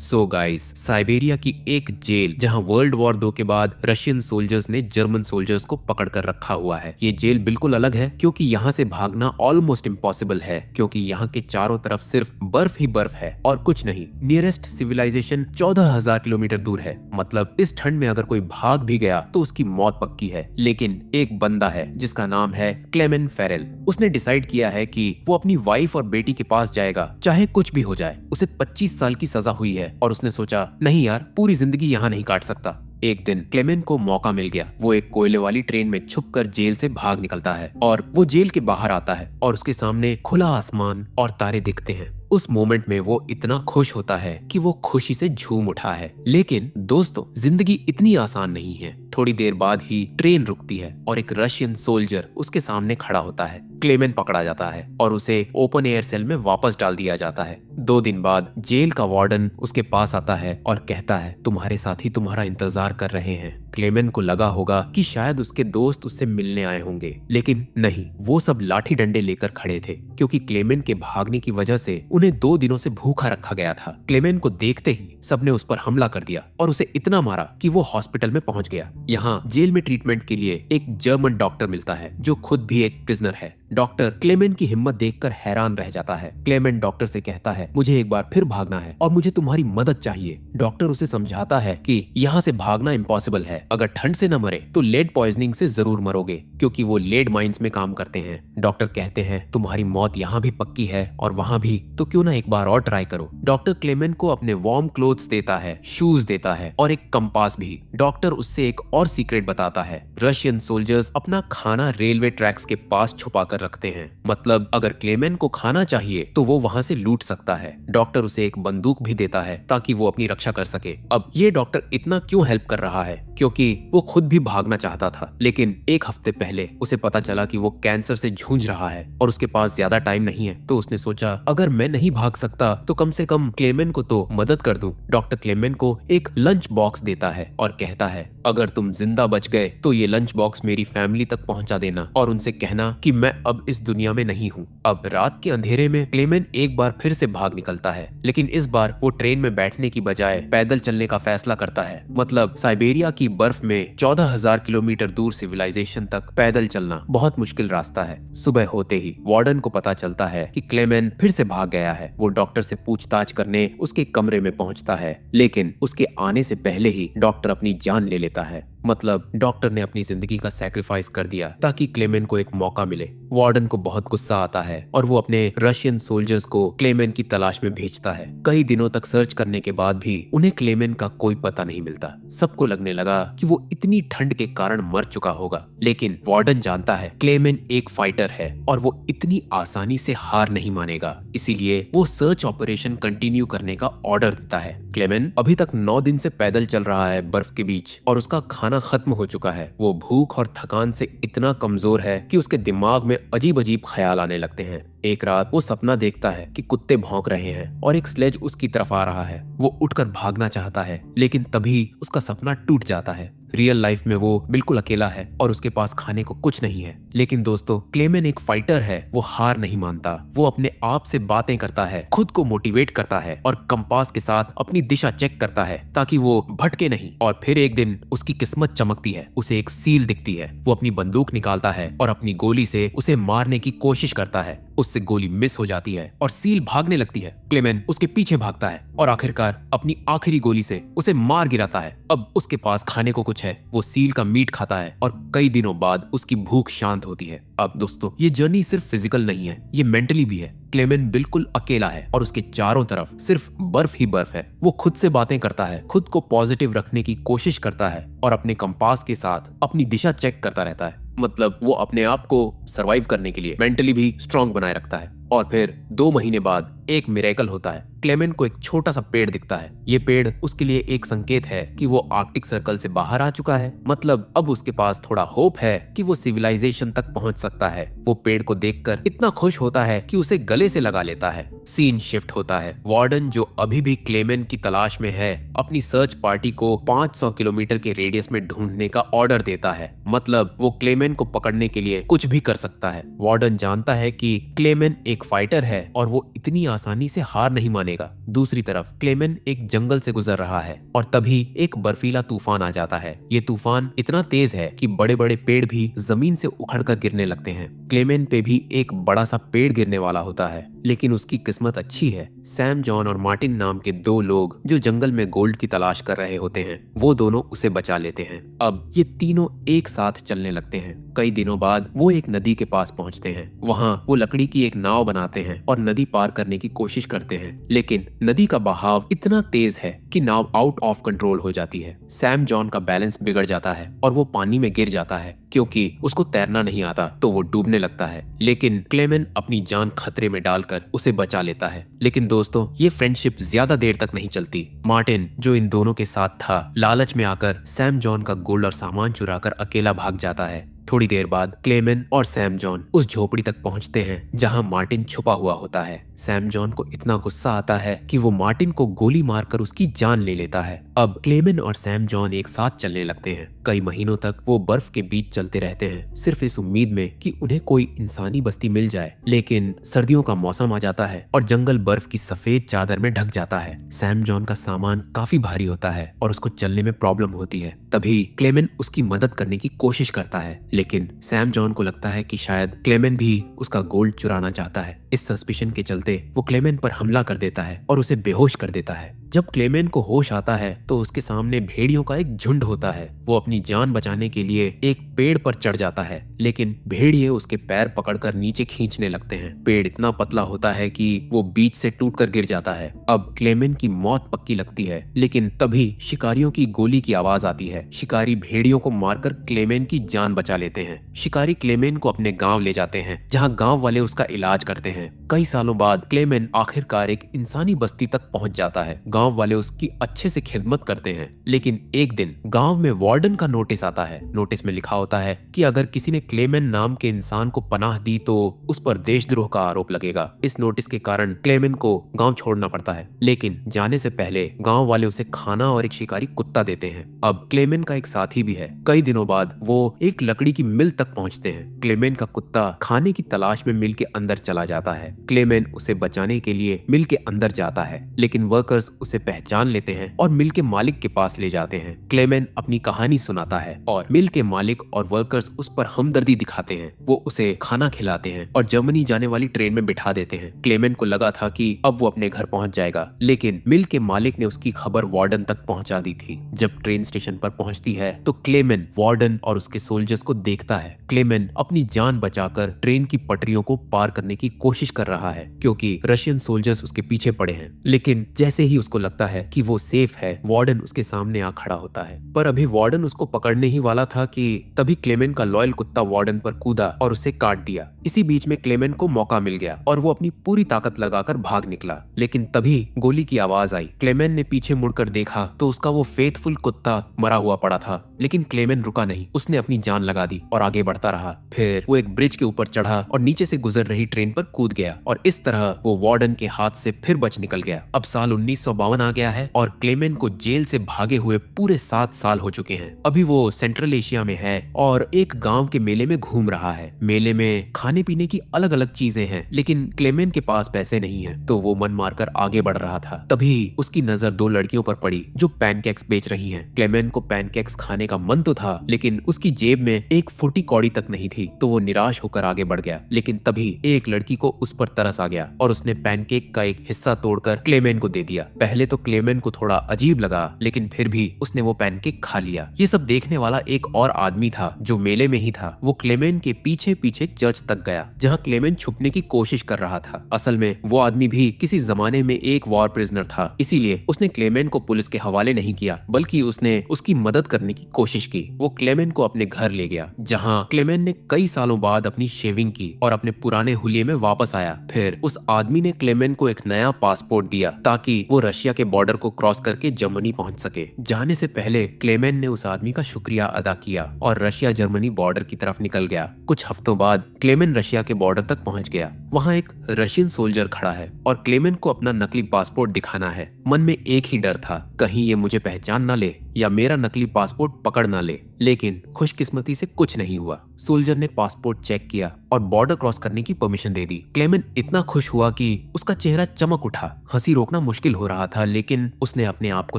So guys, Siberia की एक jail जहां वर्ल्ड वॉर 2 के बाद रशियन सोल्जर्स ने जर्मन सोल्जर्स को पकड़ कर रखा हुआ है। ये जेल बिल्कुल अलग है क्योंकि यहाँ से भागना ऑलमोस्ट इम्पॉसिबल है, क्योंकि यहाँ के चारों तरफ सिर्फ बर्फ ही बर्फ है और कुछ नहीं। नियरेस्ट सिविलाइजेशन 14,000 किलोमीटर दूर है। मतलब इस ठंड में अगर कोई भाग भी गया तो उसकी मौत पक्की है। लेकिन एक बंदा है जिसका नाम है क्लेमेन फेरेल। उसने डिसाइड किया है कि वो अपनी वाइफ और बेटी के पास जाएगा, चाहे कुछ भी हो जाए। उसे 25 साल की सजा हुई है और उसने सोचा नहीं यार, पूरी जिंदगी यहाँ नहीं काट सकता। एक दिन क्लेमेन को मौका मिल गया। वो एक कोयले वाली ट्रेन में छुपकर जेल से भाग निकलता है और वो जेल के बाहर आता है और उसके सामने खुला आसमान और तारे दिखते हैं। उस मोमेंट में वो इतना खुश होता है कि वो खुशी से झूम उठा है। लेकिन दोस्तों, जिंदगी इतनी आसान नहीं है। थोड़ी देर बाद ही ट्रेन रुकती है और एक रशियन सोल्जर उसके सामने खड़ा होता है। क्लेमेन पकड़ा जाता है और उसे ओपन एयर सेल में वापस डाल दिया जाता है। 2 दिन बाद जेल का वार्डन उसके पास आता है और कहता है तुम्हारे साथी तुम्हारा इंतजार कर रहे हैं। क्लेमेन को लगा होगा कि शायद उसके दोस्त उससे मिलने आए होंगे, लेकिन नहीं, वो सब लाठी डंडे लेकर खड़े थे क्योंकि क्लेमेन के भागने की वजह से उन्हें 2 दिनों से भूखा रखा गया था। क्लेमेन को देखते ही सबने उस पर हमला कर दिया और उसे इतना मारा कि वो हॉस्पिटल में पहुंच गया। यहाँ जेल में ट्रीटमेंट के लिए एक जर्मन डॉक्टर मिलता है जो खुद भी एक प्रिजनर है। डॉक्टर क्लेमेन की हिम्मत देखकर हैरान रह जाता है। क्लेमेन डॉक्टर से कहता है मुझे एक बार फिर भागना है और मुझे तुम्हारी मदद चाहिए। डॉक्टर उसे समझाता है कि यहाँ से भागना इम्पॉसिबल है। अगर ठंड से न मरे तो लेड पॉइजनिंग से जरूर मरोगे, क्योंकि वो लेड माइंस में काम करते हैं। डॉक्टर कहते हैं तुम्हारी मौत यहाँ भी पक्की है और वहाँ भी, तो क्यों ना एक बार और ट्राई करो। डॉक्टर क्लेमेन को अपने वार्म क्लोथ्स देता है, शूज देता है और एक कंपास भी। डॉक्टर उससे एक और सीक्रेट बताता है। रशियन सोल्जर्स अपना खाना रेलवे ट्रैक्स के पास छुपा कर रखते हैं। मतलब अगर क्लेमेन को खाना चाहिए तो वो वहाँ से लूट सकता है। डॉक्टर उसे एक बंदूक भी देता है ताकि वो अपनी रक्षा कर सके। अब ये डॉक्टर इतना क्यों हेल्प कर रहा है? क्योंकि वो खुद भी भागना चाहता था, लेकिन एक हफ्ते पहले उसे पता चला कि वो कैंसर से जूझ रहा है और उसके पास ज्यादा टाइम नहीं है। तो उसने सोचा अगर मैं नहीं भाग सकता तो कम से कम क्लेमेन को तो मदद कर दूं। डॉक्टर क्लेमेन को एक लंच बॉक्स देता है और कहता है अगर तुम जिंदा बच गए तो ये लंच बॉक्स मेरी फैमिली तक पहुंचा देना और उनसे कहना कि मैं अब इस दुनिया में नहीं हूँ। अब रात के अंधेरे में क्लेमेन एक बार फिर से भाग निकलता है, लेकिन इस बार वो ट्रेन में बैठने की बजाय पैदल चलने का फैसला करता है। मतलब साइबेरिया की बर्फ में 14,000 किलोमीटर दूर सिविलाइजेशन तक पैदल चलना बहुत मुश्किल रास्ता है। सुबह होते ही वार्डन को पता चलता है कि क्लेमेन फिर से भाग गया है। वो डॉक्टर से पूछताछ करने उसके कमरे में पहुंचता है, लेकिन उसके आने से पहले ही डॉक्टर अपनी जान ले लेता है। मतलब डॉक्टर ने अपनी जिंदगी का सैक्रिफाइस कर दिया ताकि क्लेमेन को एक मौका मिले। वार्डन को बहुत गुस्सा आता है और वो अपने रशियन सोल्जर्स को क्लेमेन की तलाश में भेजता है। कई दिनों तक सर्च करने के बाद भी उन्हें क्लेमेन का कोई पता नहीं मिलता। सबको लगने लगा कि वो इतनी ठंड के कारण मर चुका होगा, लेकिन वार्डन जानता है क्लेमेन एक फाइटर है और वो इतनी आसानी से हार नहीं मानेगा। इसीलिए वो सर्च ऑपरेशन कंटिन्यू करने का ऑर्डर देता है। क्लेमेन अभी तक 9 दिन से पैदल चल रहा है बर्फ के बीच और उसका खाना खत्म हो चुका है। वो भूख और थकान से इतना कमजोर है कि उसके दिमाग में अजीब अजीब ख्याल आने लगते हैं। एक रात वो सपना देखता है कि कुत्ते भौंक रहे हैं और एक स्लेज उसकी तरफ आ रहा है। वो उठकर भागना चाहता है, लेकिन तभी उसका सपना टूट जाता है। रियल लाइफ में वो बिल्कुल अकेला है और उसके पास खाने को कुछ नहीं है। लेकिन दोस्तों, क्लेमेन एक फाइटर है। वो हार नहीं मानता। वो अपने आप से बातें करता है, खुद को मोटिवेट करता है और कंपास के साथ अपनी दिशा चेक करता है ताकि वो भटके नहीं। और फिर एक दिन उसकी किस्मत चमकती है। उसे एक सील दिखती है। वो अपनी बंदूक निकालता है और अपनी गोली से उसे मारने की कोशिश करता है। उससे गोली मिस हो जाती है और सील भागने लगती है। क्लेमेन उसके पीछे भागता है और आखिरकार अपनी आखिरी गोली से उसे मार गिराता है। अब उसके पास खाने को कुछ है। वो सील का मीट खाता है और कई दिनों बाद उसकी भूख शांत होती है। अब दोस्तों, ये जर्नी सिर्फ फिजिकल नहीं है, ये मेंटली भी है। क्लेमेन बिल्कुल अकेला है और उसके चारों तरफ सिर्फ बर्फ ही बर्फ है। वो खुद से बातें करता है, खुद को पॉजिटिव रखने की कोशिश करता है और अपने कंपास के साथ अपनी दिशा चेक करता रहता है। मतलब वो अपने आप को सरवाइव करने के लिए मेंटली भी स्ट्रांग बनाए रखता है। और फिर 2 महीने बाद एक मिरेकल होता है। क्लेमेन को एक छोटा सा पेड़ दिखता है। ये पेड़ उसके लिए एक संकेत है कि वो आर्कटिक सर्कल से बाहर आ चुका है। मतलब अब उसके पास थोड़ा होप है कि वो सिविलाइजेशन तक पहुंच सकता है। वो पेड़ को देखकर इतना खुश होता है कि उसे गले से लगा लेता है। सीन शिफ्ट होता है। वार्डन, जो अभी भी क्लेमेन की तलाश में है, अपनी सर्च पार्टी को 500 किलोमीटर के रेडियस में ढूंढने का ऑर्डर देता है। मतलब वो क्लेमेन को पकड़ने के लिए कुछ भी कर सकता है। वार्डन जानता है कि क्लेमेन एक एक फाइटर है और वो इतनी आसानी से हार नहीं मानेगा। दूसरी तरफ क्लेमेन एक जंगल से गुजर रहा है और तभी एक बर्फीला तूफान आ जाता है। ये तूफान इतना तेज है कि बड़े बड़े पेड़ भी जमीन से उखड़कर गिरने लगते हैं। क्लेमेन पे भी एक बड़ा सा पेड़ गिरने वाला होता है, लेकिन उसकी किस्मत अच्छी है। सैम, जॉन और मार्टिन नाम के दो लोग जो जंगल में गोल्ड की तलाश कर रहे होते हैं, वो दोनों उसे बचा लेते हैं। अब ये तीनों एक साथ चलने लगते हैं। कई दिनों बाद वो एक नदी के पास पहुंचते हैं। वहां वो लकड़ी की एक नाव बनाते हैं और नदी पार करने की कोशिश करते हैं, लेकिन नदी का बहाव इतना तेज है कि नाव आउट ऑफ कंट्रोल हो जाती है। सैम जॉन का बैलेंस बिगड़ जाता है और वो पानी में गिर जाता है। क्योंकि उसको तैरना नहीं आता तो वो डूबने लगता है, लेकिन क्लेमेन अपनी जान खतरे में डालकर उसे बचा लेता है। लेकिन दोस्तों, ये फ्रेंडशिप ज्यादा देर तक नहीं चलती। मार्टिन, जो इन दोनों के साथ था, लालच में आकर सैम जॉन का गोल्ड और सामान चुराकर अकेला भाग जाता है। थोड़ी देर बाद क्लेमेन और सैम जॉन उस झोपड़ी तक पहुंचते हैं जहां मार्टिन छुपा हुआ होता है। सैम जॉन को इतना गुस्सा आता है कि वो मार्टिन को गोली मारकर उसकी जान ले लेता है। अब क्लेमेन और सैम जॉन एक साथ चलने लगते हैं। कई महीनों तक वो बर्फ के बीच चलते रहते हैं, सिर्फ इस उम्मीद में कि उन्हें कोई इंसानी बस्ती मिल जाए। लेकिन सर्दियों का मौसम आ जाता है और जंगल बर्फ की सफेद चादर में ढक जाता है। सैम जॉन का सामान काफी भारी होता है और उसको चलने में प्रॉब्लम होती है। तभी क्लेमेन उसकी मदद करने की कोशिश करता है, लेकिन सैम जॉन को लगता है कि शायद क्लेमेन भी उसका गोल्ड चुराना चाहता है। इस सस्पिशन के चलते वो क्लेमेन पर हमला कर देता है और उसे बेहोश कर देता है। जब क्लेमेन को होश आता है तो उसके सामने भेड़ियों का एक झुंड होता है। वो अपनी जान बचाने के लिए एक पेड़ पर चढ़ जाता है, लेकिन भेड़िए उसके पैर पकड़कर नीचे खींचने लगते हैं। पेड़ इतना पतला होता है कि वो बीच से टूटकर गिर जाता है। अब क्लेमेन की मौत पक्की लगती है, लेकिन तभी शिकारियों की गोली की आवाज आती है। शिकारी भेड़ियों को मारकर क्लेमेन की जान बचा लेते हैं। शिकारी क्लेमेन को अपने गांव ले जाते हैं, जहां गांव वाले उसका इलाज करते हैं। कई सालों बाद क्लेमेन आखिरकार एक इंसानी बस्ती तक पहुंच जाता है। गांव वाले उसकी अच्छे से खिदमत करते हैं, लेकिन एक दिन गांव में वार्डन का नोटिस आता है। नोटिस में लिखा होता है कि अगर किसी ने क्लेमेन नाम के इंसान को पनाह दी तो उस पर देशद्रोह का आरोप लगेगा। इस नोटिस के कारण क्लेमेन को गांव छोड़ना पड़ता है, लेकिन जाने से पहले गांव वाले उसे खाना और एक शिकारी कुत्ता देते हैं। अब क्लेमेन का एक साथी भी है। कई दिनों बाद वो एक लकड़ी की मिल तक पहुंचते हैं। क्लेमेन का कुत्ता खाने की तलाश में मिल के अंदर चला जाता है। क्लेमेन उसे बचाने के लिए मिल के अंदर जाता है, लेकिन वर्कर्स उसे पहचान लेते हैं और मिल के मालिक के पास ले जाते हैं। क्लेमेन अपनी कहानी सुनाता है और मिल के मालिक और वर्कर्स उस पर हमदर्दी दिखाते हैं। वो उसे खाना खिलाते हैं और जर्मनी जाने वाली ट्रेन में बिठा देते हैं। क्लेमेन को लगा था कि अब वो अपने घर पहुंच जाएगा, लेकिन मिल के मालिक ने उसकी खबर वार्डन तक पहुंचा दी थी। जब ट्रेन स्टेशन पर पहुंचती है तो क्लेमेन वार्डन और उसके सोल्जर्स को देखता है। क्लेमेन अपनी जान बचाकर ट्रेन की पटरियों को पार करने की कोशिश कर रहा है, क्योंकि रशियन सोल्जर्स उसके पीछे पड़े हैं। लेकिन जैसे ही उसको लगता है कि वो सेफ है, वार्डन उसके सामने आ खड़ा होता है। पर अभी वार्डन उसको पकड़ने ही वाला था कि तभी क्लेमेन का लॉयल कुत्ता वार्डन पर कूदा और उसे काट दिया। इसी बीच में क्लेमेन को मौका मिल गया और वो अपनी पूरी ताकत लगाकर भाग निकला, लेकिन तभी गोली की आवाज आई। क्लेमेन ने पीछे मुड़कर देखा तो उसका वो फेथफुल कुत्ता मरा हुआ पड़ा था, लेकिन क्लेमेन रुका नहीं। उसने अपनी जान लगा दी और आगे बढ़ता रहा। फिर वो एक ब्रिज के ऊपर चढ़ा और नीचे से गुजर रही ट्रेन पर कूद गया और इस तरह वो वार्डन के हाथ से फिर बच निकल गया। अब साल 1952 आ गया है और क्लेमेन को जेल से भागे हुए पूरे 7 साल हो चुके हैं। अभी वो सेंट्रल एशिया में है और एक गांव के मेले में घूम रहा है। मेले में खाने पीने की अलग अलग चीजें हैं, लेकिन क्लेमेन के पास पैसे नहीं है, तो वो मन मारकर आगे बढ़ रहा था। तभी उसकी नजर 2 लड़कियों पर पड़ी जो पैनकेक्स बेच रही हैं। क्लेमेन को पैनकेक्स खाने का मन तो था, लेकिन उसकी जेब में एक फूटी कौड़ी तक नहीं थी, तो वो निराश होकर आगे बढ़ गया। लेकिन तभी एक लड़की को उस पर तरस आ गया और उसने पैनकेक का एक हिस्सा तोड़कर क्लेमेन को दे दिया। पहले तो क्लेमेन को थोड़ा अजीब लगा, लेकिन फिर भी उसने वो पैनकेक खा लिया। ये सब देखने वाला एक और आदमी था जो मेले में ही था। वो क्लेमेन के पीछे पीछे चर्च तक गया, जहाँ क्लेमेन छुपने की कोशिश कर रहा था। असल में वो आदमी भी किसी जमाने में एक वॉर प्रिजनर था, इसीलिए उसने क्लेमेन को पुलिस के हवाले नहीं किया, बल्कि उसने उसकी मदद करने की कोशिश की। वो क्लेमेन को अपने घर ले गया, जहाँ क्लेमेन ने कई सालों बाद अपनी शेविंग की और अपने पुराने हुलिये में वापस आया। फिर उस आदमी ने क्लेमेन को एक नया पासपोर्ट दिया ताकि वो रशिया के बॉर्डर को क्रॉस करके जर्मनी पहुंच सके। जाने से पहले क्लेमेन ने उस आदमी का शुक्रिया अदा किया और रशिया जर्मनी बॉर्डर की तरफ निकल गया। कुछ हफ्तों बाद क्लेमेन रशिया के बॉर्डर तक पहुंच गया। वहां एक रशियन सोल्जर खड़ा है और क्लेमेन को अपना नकली पासपोर्ट दिखाना है। मन में एक ही डर था, कहीं ये मुझे पहचान ना ले या मेरा नकली पासपोर्ट पकड़ ना ले। लेकिन खुशकिस्मती से कुछ नहीं हुआ। सोल्जर ने पासपोर्ट चेक किया और बॉर्डर क्रॉस करने की परमिशन दे दी। क्लेमेन इतना खुश हुआ कि उसका चेहरा चमक उठा। हंसी रोकना मुश्किल हो रहा था, लेकिन उसने अपने आप को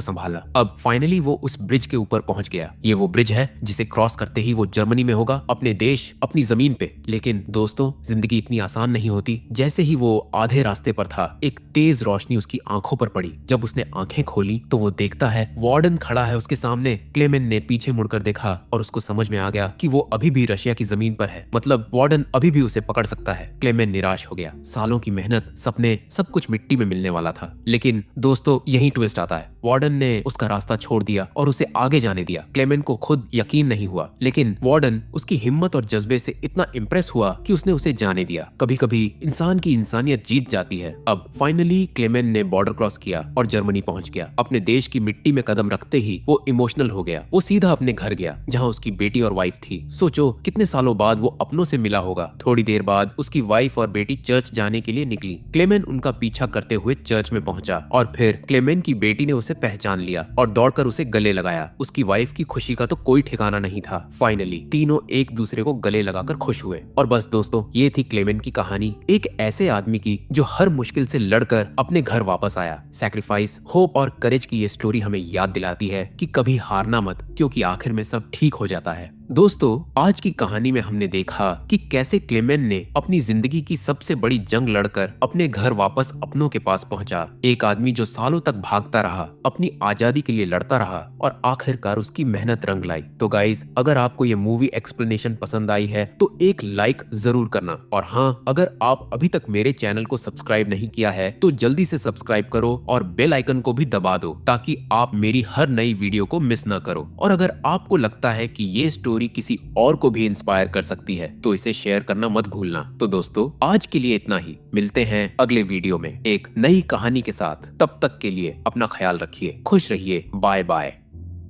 संभाला। अब फाइनली वो उस ब्रिज के ऊपर पहुंच गया। ये वो ब्रिज है जिसे क्रॉस करते ही वो जर्मनी में होगा, अपने देश, अपनी जमीन पे। लेकिन दोस्तों, जिंदगी इतनी आसान नहीं होती। जैसे ही वो आधे रास्ते पर था, एक तेज रोशनी उसकी आंखों पर पड़ी। जब उसने आंखें खोली तो वो देखता है वार्डन खड़ा है उसके सामने। क्लेमेन ने पीछे मुड़कर देखा और उसको समझ में आ गया कि वो अभी भी रशिया की जमीन पर है, मतलब वार्डन अभी भी उसे पकड़ सकता है। क्लेमेन निराश हो गया। सालों की मेहनत, सपने, सब कुछ मिट्टी में मिलने वाला था। लेकिन दोस्तों, यही ट्विस्ट आता है। वार्डन ने उसका रास्ता छोड़ दिया और उसे आगे जाने दिया। क्लेमेन को खुद यकीन नहीं हुआ, लेकिन वार्डन उसकी हिम्मत और जज्बे से इतना इम्प्रेस हुआ कि उसने उसे जाने दिया। कभी कभी इंसान की इंसानियत जीत जाती है। अब फाइनली क्लेमेन ने बॉर्डर क्रॉस किया और जर्मनी पहुंच गया। अपने देश की मिट्टी में कदम रखते ही वो इमोशनल हो गया। वो सीधा अपने घर गया जहां उसकी बेटी और वाइफ थी। सोचो कितने सालों बाद वो अपनों से मिला होगा। थोड़ी देर बाद उसकी वाइफ और बेटी चर्च जाने के लिए निकली। क्लेमेन उनका पीछा करते हुए चर्च में पहुंचा और फिर क्लेमेन की बेटी ने उसे पहचान लिया और दौड़कर उसे गले लगाया। उसकी वाइफ की खुशी का तो कोई ठिकाना नहीं था। फाइनली तीनों एक दूसरे को गले लगाकर खुश हुए। और बस दोस्तों, ये थी क्लेमेन की कहानी, एक ऐसे आदमी की जो हर मुश्किल से लड़कर अपने घर वापस आया। सैक्रिफाइस, होप और करेज की ये स्टोरी हमें याद दिलाती है कि कभी हारना मत, क्योंकि आखिर में सब ठीक हो जाता है। दोस्तों, आज की कहानी में हमने देखा कि कैसे क्लेमेन ने अपनी जिंदगी की सबसे बड़ी जंग लड़कर अपने घर वापस अपनों के पास पहुंचा। एक आदमी जो सालों तक भागता रहा, अपनी आजादी के लिए लड़ता रहा और आखिरकार उसकी मेहनत रंग लाई। तो गाइस, अगर आपको ये मूवी एक्सप्लेनेशन पसंद आई है तो एक लाइक जरूर करना। और हाँ, अगर आप अभी तक मेरे चैनल को सब्सक्राइब नहीं किया है तो जल्दी से सब्सक्राइब करो और बेल आइकन को भी दबा दो, ताकि आप मेरी हर नई वीडियो को मिस ना करो। और अगर आपको लगता है कि ये स्टोरी किसी और को भी इंस्पायर कर सकती है तो इसे शेयर करना मत भूलना। तो दोस्तों, आज के लिए इतना ही। मिलते हैं अगले वीडियो में एक नई कहानी के साथ। तब तक के लिए अपना ख्याल रखिए, खुश रहिए। Bye bye.